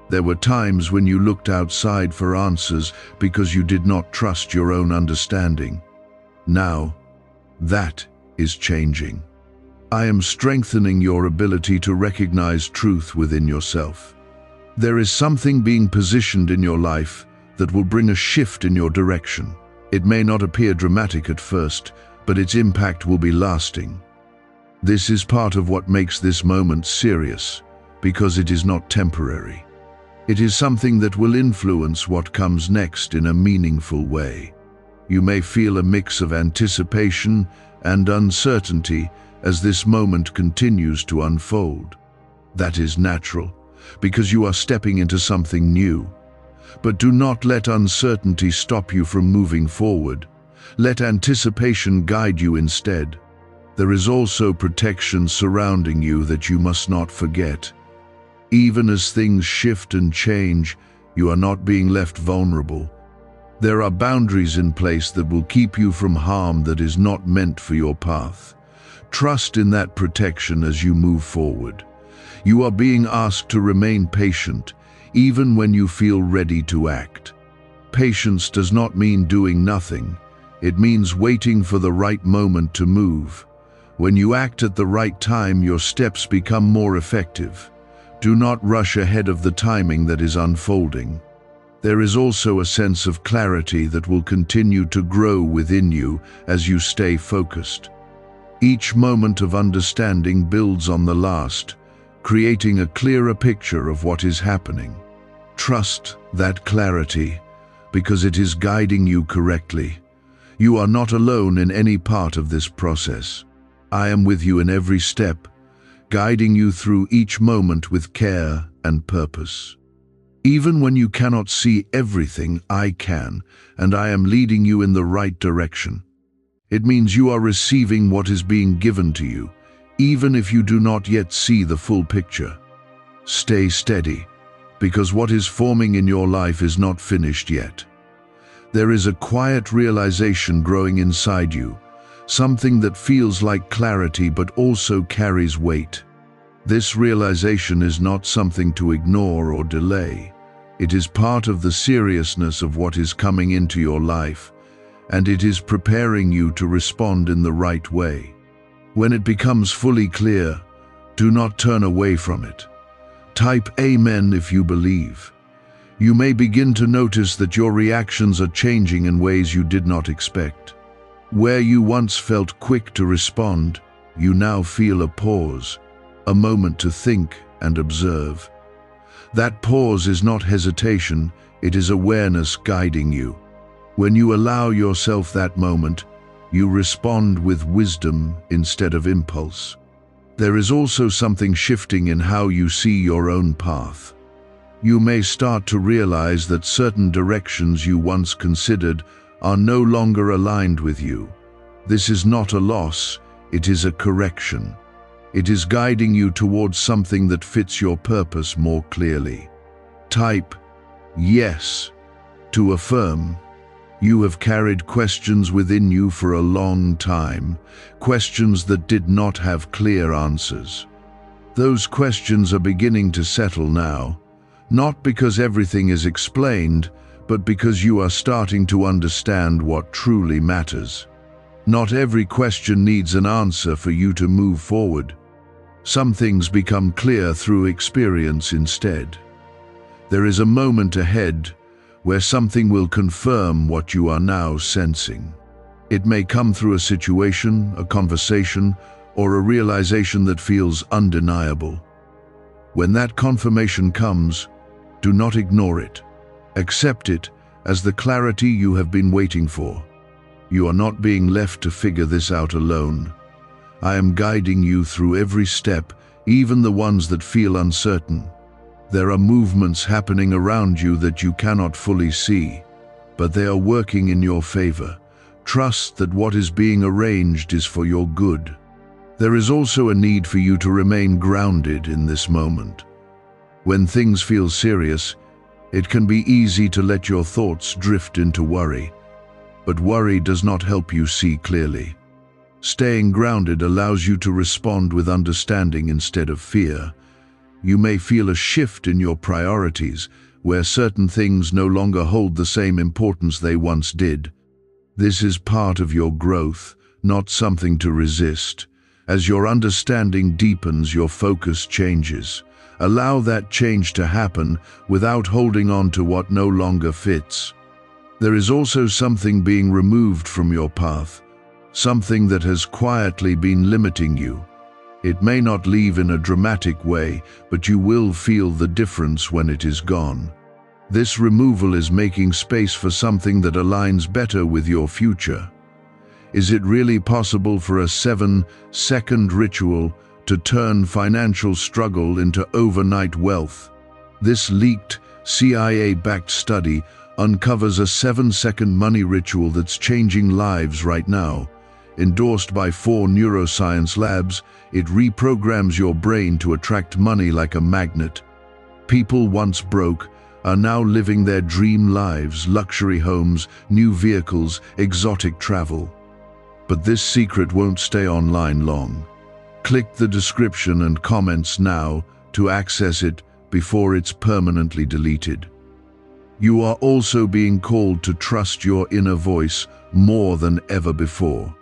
There were times when you looked outside for answers because you did not trust your own understanding. Now, that is changing. I am strengthening your ability to recognize truth within yourself. There is something being positioned in your life that will bring a shift in your direction. It may not appear dramatic at first, but its impact will be lasting. This is part of what makes this moment serious, because it is not temporary. It is something that will influence what comes next in a meaningful way. You may feel a mix of anticipation and uncertainty as this moment continues to unfold. That is natural, because you are stepping into something new. But do not let uncertainty stop you from moving forward. Let anticipation guide you instead. There is also protection surrounding you that you must not forget. Even as things shift and change, you are not being left vulnerable. There are boundaries in place that will keep you from harm that is not meant for your path. Trust in that protection as you move forward. You are being asked to remain patient, even when you feel ready to act. Patience does not mean doing nothing. It means waiting for the right moment to move. When you act at the right time, your steps become more effective. Do not rush ahead of the timing that is unfolding. There is also a sense of clarity that will continue to grow within you as you stay focused. Each moment of understanding builds on the last, creating a clearer picture of what is happening. Trust that clarity, because it is guiding you correctly. You are not alone in any part of this process. I am with you in every step, guiding you through each moment with care and purpose. Even when you cannot see everything, I can, and I am leading you in the right direction. It means you are receiving what is being given to you, even if you do not yet see the full picture. Stay steady, because what is forming in your life is not finished yet. There is a quiet realization growing inside you, something that feels like clarity but also carries weight. This realization is not something to ignore or delay. It is part of the seriousness of what is coming into your life, and it is preparing you to respond in the right way. When it becomes fully clear, do not turn away from it. Type Amen if you believe. You may begin to notice that your reactions are changing in ways you did not expect. Where you once felt quick to respond, you now feel a pause, a moment to think and observe. That pause is not hesitation, it is awareness guiding you. When you allow yourself that moment, you respond with wisdom instead of impulse. There is also something shifting in how you see your own path. You may start to realize that certain directions you once considered are no longer aligned with you. This is not a loss, it is a correction. It is guiding you towards something that fits your purpose more clearly. Type yes to affirm. You have carried questions within you for a long time, questions that did not have clear answers. Those questions are beginning to settle now, not because everything is explained, but because you are starting to understand what truly matters. Not every question needs an answer for you to move forward. Some things become clear through experience instead. There is a moment ahead where something will confirm what you are now sensing. It may come through a situation, a conversation, or a realization that feels undeniable. When that confirmation comes, do not ignore it. Accept it as the clarity you have been waiting for. You are not being left to figure this out alone. I am guiding you through every step, even the ones that feel uncertain. There are movements happening around you that you cannot fully see, but they are working in your favor. Trust that what is being arranged is for your good. There is also a need for you to remain grounded in this moment. When things feel serious, it can be easy to let your thoughts drift into worry, but worry does not help you see clearly. Staying grounded allows you to respond with understanding instead of fear. You may feel a shift in your priorities, where certain things no longer hold the same importance they once did. This is part of your growth, not something to resist. As your understanding deepens, your focus changes. Allow that change to happen without holding on to what no longer fits. There is also something being removed from your path, something that has quietly been limiting you. It may not leave in a dramatic way, but you will feel the difference when it is gone. This removal is making space for something that aligns better with your future. Is it really possible for a 7-second ritual to turn financial struggle into overnight wealth? This leaked, CIA-backed study uncovers a 7-second money ritual that's changing lives right now. Endorsed by 4 neuroscience labs, it reprograms your brain to attract money like a magnet. People once broke are now living their dream lives, luxury homes, new vehicles, exotic travel. But this secret won't stay online long. Click the description and comments now to access it before it's permanently deleted. You are also being called to trust your inner voice more than ever before.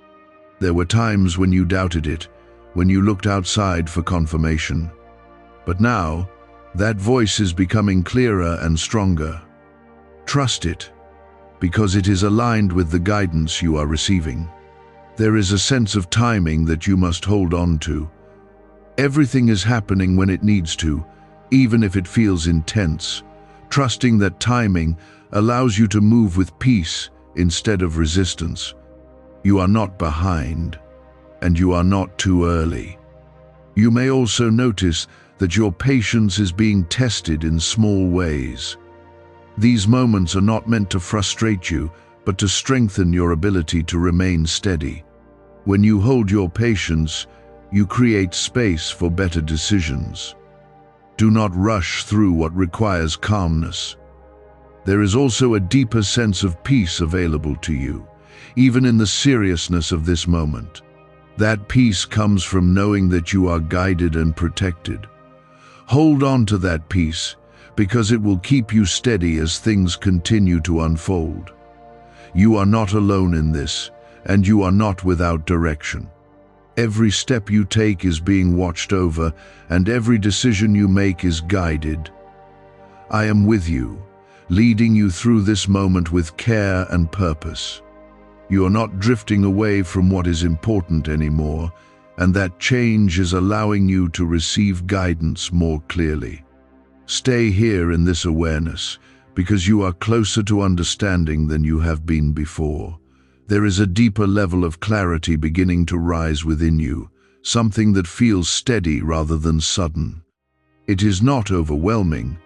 There were times when you doubted it, when you looked outside for confirmation. But now, that voice is becoming clearer and stronger. Trust it, because it is aligned with the guidance you are receiving. There is a sense of timing that you must hold on to. Everything is happening when it needs to, even if it feels intense. Trusting that timing allows you to move with peace instead of resistance. You are not behind, and you are not too early. You may also notice that your patience is being tested in small ways. These moments are not meant to frustrate you, but to strengthen your ability to remain steady. When you hold your patience, you create space for better decisions. Do not rush through what requires calmness. There is also a deeper sense of peace available to you, even in the seriousness of this moment. That peace comes from knowing that you are guided and protected. Hold on to that peace, because it will keep you steady as things continue to unfold. You are not alone in this, and you are not without direction. Every step you take is being watched over, and every decision you make is guided. I am with you, leading you through this moment with care and purpose. You are not drifting away from what is important anymore, and that change is allowing you to receive guidance more clearly. Stay here in this awareness, because you are closer to understanding than you have been before. There is a deeper level of clarity beginning to rise within you, something that feels steady rather than sudden. It is not overwhelming,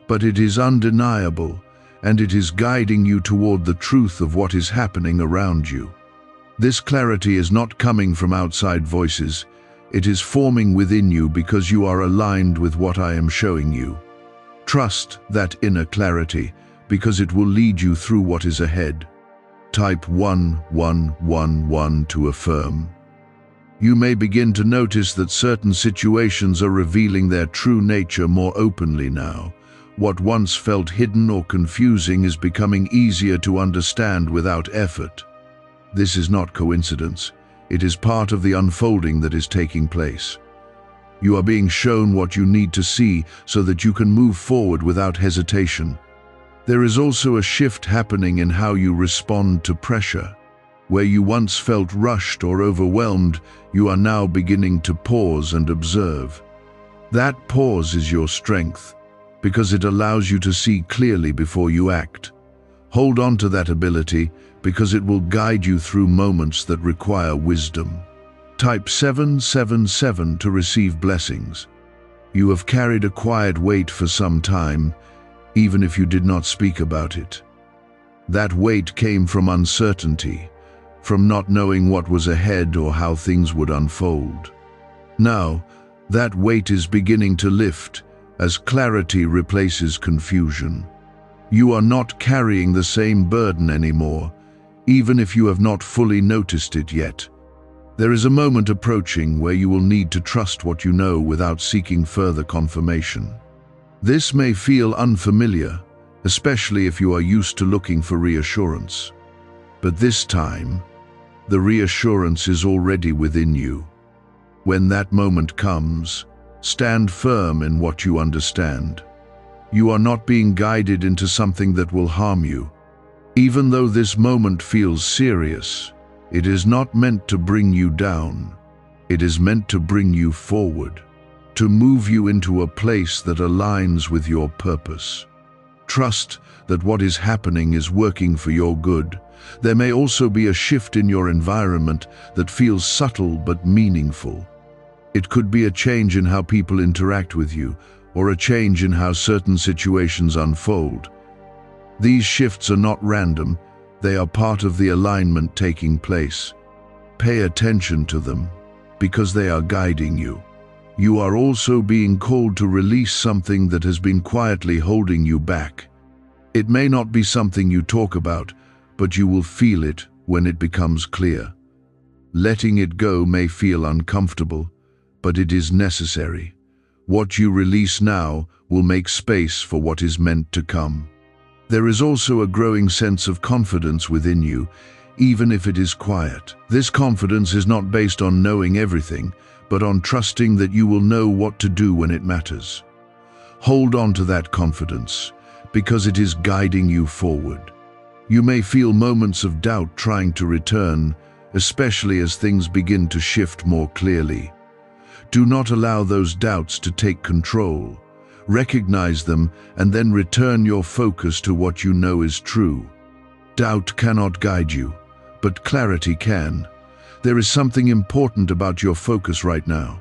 but it is undeniable, and it is guiding you toward the truth of what is happening around you. This clarity is not coming from outside voices. It is forming within you because you are aligned with what I am showing you. Trust that inner clarity, because it will lead you through what is ahead. Type 1111 to affirm. You may begin to notice that certain situations are revealing their true nature more openly now. What once felt hidden or confusing is becoming easier to understand without effort. This is not coincidence. It is part of the unfolding that is taking place. You are being shown what you need to see so that you can move forward without hesitation. There is also a shift happening in how you respond to pressure. Where you once felt rushed or overwhelmed, you are now beginning to pause and observe. That pause is your strength, because it allows you to see clearly before you act. Hold on to that ability, because it will guide you through moments that require wisdom. Type 777 to receive blessings. You have carried a quiet weight for some time, even if you did not speak about it. That weight came from uncertainty, from not knowing what was ahead or how things would unfold. Now, that weight is beginning to lift as clarity replaces confusion. You are not carrying the same burden anymore, even if you have not fully noticed it yet. There is a moment approaching where you will need to trust what you know without seeking further confirmation. This may feel unfamiliar, especially if you are used to looking for reassurance. But this time, the reassurance is already within you. When that moment comes, stand firm in what you understand. You are not being guided into something that will harm you. Even though this moment feels serious, it is not meant to bring you down. It is meant to bring you forward, to move you into a place that aligns with your purpose. Trust that what is happening is working for your good. There may also be a shift in your environment that feels subtle but meaningful. It could be a change in how people interact with you, or a change in how certain situations unfold. These shifts are not random, they are part of the alignment taking place. Pay attention to them, because they are guiding you. You are also being called to release something that has been quietly holding you back. It may not be something you talk about, but you will feel it when it becomes clear. Letting it go may feel uncomfortable, but it is necessary. What you release now will make space for what is meant to come. There is also a growing sense of confidence within you, even if it is quiet. This confidence is not based on knowing everything, but on trusting that you will know what to do when it matters. Hold on to that confidence, because it is guiding you forward. You may feel moments of doubt trying to return, especially as things begin to shift more clearly. Do not allow those doubts to take control. Recognize them and then return your focus to what you know is true. Doubt cannot guide you, but clarity can. There is something important about your focus right now.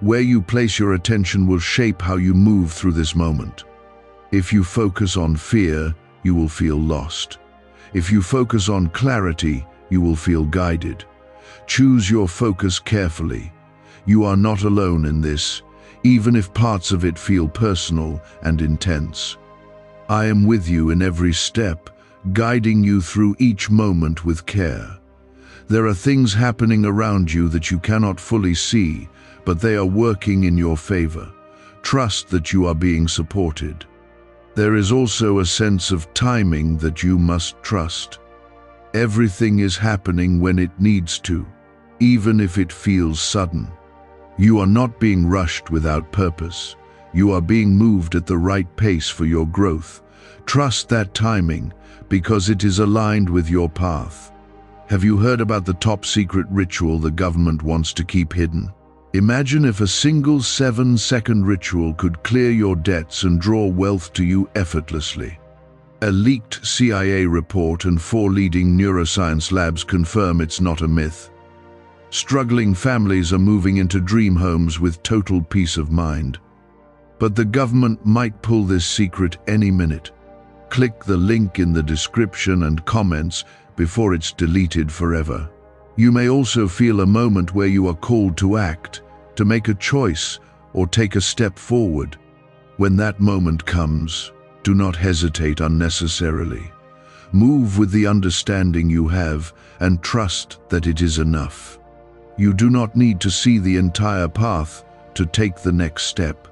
Where you place your attention will shape how you move through this moment. If you focus on fear, you will feel lost. If you focus on clarity, you will feel guided. Choose your focus carefully. You are not alone in this, even if parts of it feel personal and intense. I am with you in every step, guiding you through each moment with care. There are things happening around you that you cannot fully see, but they are working in your favor. Trust that you are being supported. There is also a sense of timing that you must trust. Everything is happening when it needs to, even if it feels sudden. You are not being rushed without purpose. You are being moved at the right pace for your growth. Trust that timing, because it is aligned with your path. Have you heard about the top-secret ritual the government wants to keep hidden? Imagine if a single 7-second ritual could clear your debts and draw wealth to you effortlessly. A leaked CIA report and 4 leading neuroscience labs confirm it's not a myth. Struggling families are moving into dream homes with total peace of mind. But the government might pull this secret any minute. Click the link in the description and comments before it's deleted forever. You may also feel a moment where you are called to act, to make a choice, or take a step forward. When that moment comes, do not hesitate unnecessarily. Move with the understanding you have and trust that it is enough. You do not need to see the entire path to take the next step.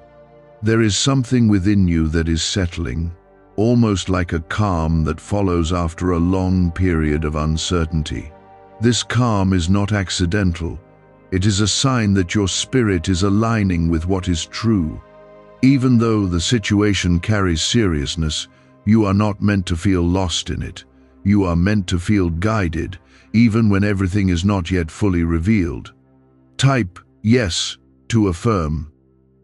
There is something within you that is settling, almost like a calm that follows after a long period of uncertainty. This calm is not accidental. It is a sign that your spirit is aligning with what is true. Even though the situation carries seriousness, you are not meant to feel lost in it. You are meant to feel guided, even when everything is not yet fully revealed. Type yes to affirm.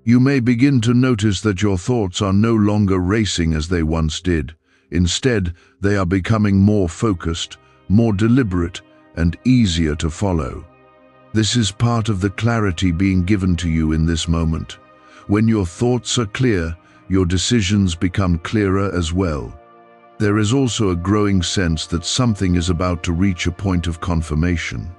You may begin to notice that your thoughts are no longer racing as they once did. Instead, they are becoming more focused, more deliberate, and easier to follow. This is part of the clarity being given to you in this moment. When your thoughts are clear, your decisions become clearer as well. There is also a growing sense that something is about to reach a point of confirmation.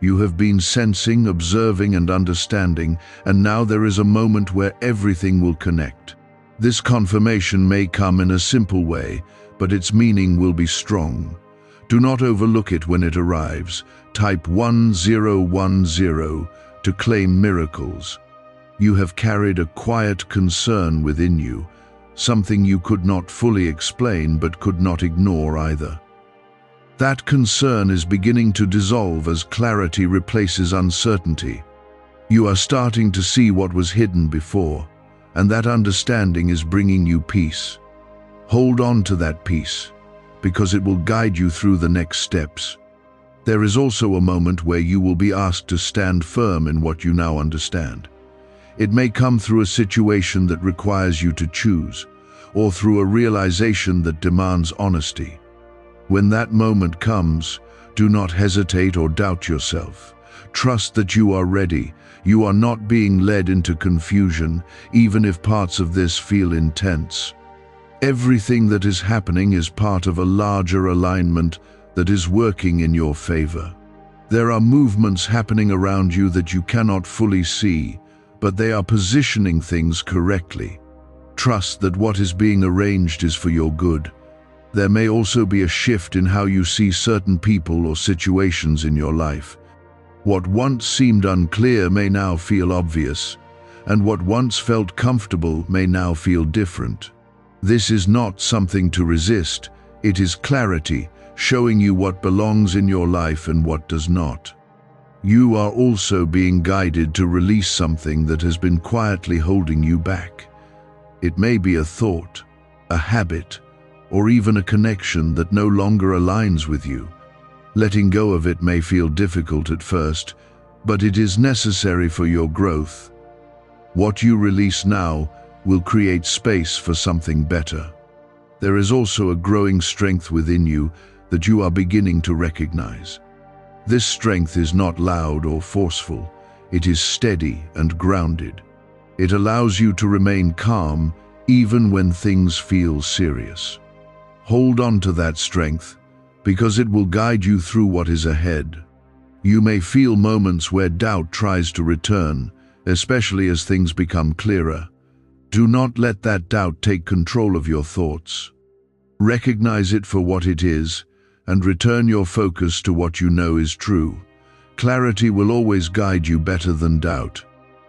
You have been sensing, observing, and understanding, and now there is a moment where everything will connect. This confirmation may come in a simple way, but its meaning will be strong. Do not overlook it when it arrives. Type 1010 to claim miracles. You have carried a quiet concern within you, something you could not fully explain but could not ignore either. That concern is beginning to dissolve as clarity replaces uncertainty. You are starting to see what was hidden before, and that understanding is bringing you peace. Hold on to that peace, because it will guide you through the next steps. There is also a moment where you will be asked to stand firm in what you now understand. It may come through a situation that requires you to choose, or through a realization that demands honesty. When that moment comes, do not hesitate or doubt yourself. Trust that you are ready. You are not being led into confusion, even if parts of this feel intense. Everything that is happening is part of a larger alignment that is working in your favor. There are movements happening around you that you cannot fully see, but they are positioning things correctly. Trust that what is being arranged is for your good. There may also be a shift in how you see certain people or situations in your life. What once seemed unclear may now feel obvious, and what once felt comfortable may now feel different. This is not something to resist, it is clarity, showing you what belongs in your life and what does not. You are also being guided to release something that has been quietly holding you back. It may be a thought, a habit, or even a connection that no longer aligns with you. Letting go of it may feel difficult at first, but it is necessary for your growth. What you release now will create space for something better. There is also a growing strength within you that you are beginning to recognize. This strength is not loud or forceful, it is steady and grounded. It allows you to remain calm even when things feel serious. Hold on to that strength, because it will guide you through what is ahead. You may feel moments where doubt tries to return, especially as things become clearer. Do not let that doubt take control of your thoughts. Recognize it for what it is, and return your focus to what you know is true. Clarity will always guide you better than doubt.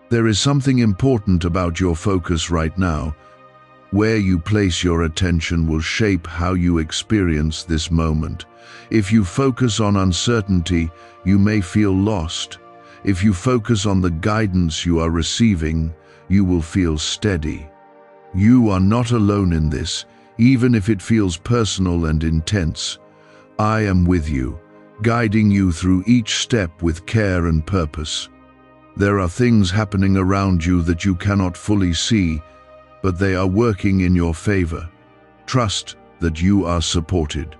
There is something important about your focus right now. Where you place your attention will shape how you experience this moment. If you focus on uncertainty, you may feel lost. If you focus on the guidance you are receiving, you will feel steady. You are not alone in this, even if it feels personal and intense. I am with you, guiding you through each step with care and purpose. There are things happening around you that you cannot fully see, but they are working in your favor. Trust that you are supported.